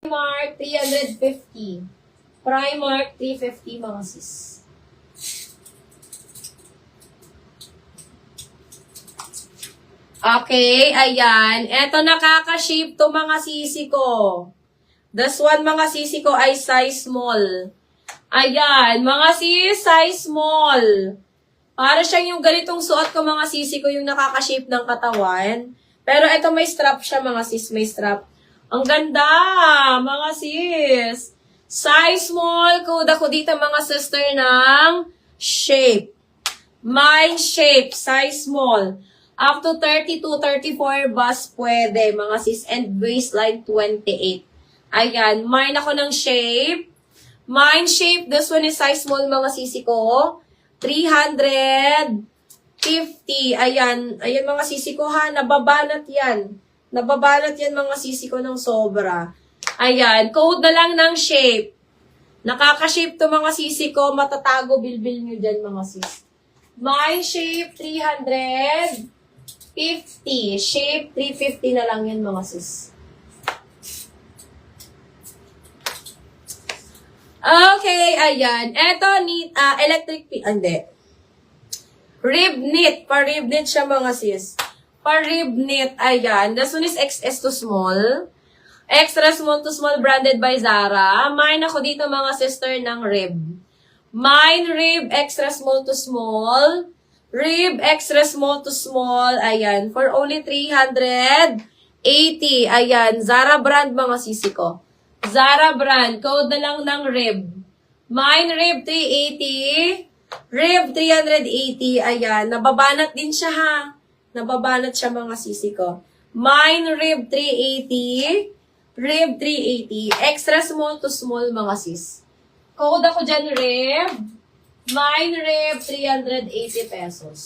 Primark, 350. Primark, 350 mga sis. Okay, ayan. Eto nakaka-shape to mga sisi ko. This one mga sisi ko ay size small. Ayan, mga sis, size small. Para siyang yung ganitong suot ko mga sisi ko yung nakaka-shape ng katawan. Pero eto may strap siya mga sis, may strap. Ang ganda, mga sis. Size small, code ako dito mga sister ng shape. My shape, size small. Up to 32, 34 bust pwede, mga sis. And waistline 28. Ayan, mine ako ng shape. Mine shape, this one is size small, mga sisi ko. 350. Ayan, ayan mga sisi ko ha, nababanat yan. Nababanat yan mga sisi ko ng sobra. Ayan, code na lang ng shape. Nakaka-shape to mga sisi ko, matatago bilbil nyo dyan mga sis. Mine shape, 350. Shape, 350 na lang yan mga sis. Okay, ayan. Eto, electric, hindi. Rib knit. Pa-rib knit siya mga sis. Pa-rib knit, ayan. This one is XS to small. Extra small to small branded by Zara. Mine ako dito mga sister ng rib. Mine rib, extra small to small. Rib, extra small to small. Ayan. For only 380. Ayan. Zara brand mga sisi ko. Zara brand. Code na lang ng rib. Mine rib, 380. Rib, 380. Ayan. Nababanat din siya ha. Nababanat siya mga sisi ko. Mine rib, 380. Rib, 380. Extra small to small mga sis. Code ako dyan, rib. Mine rib, 380 pesos.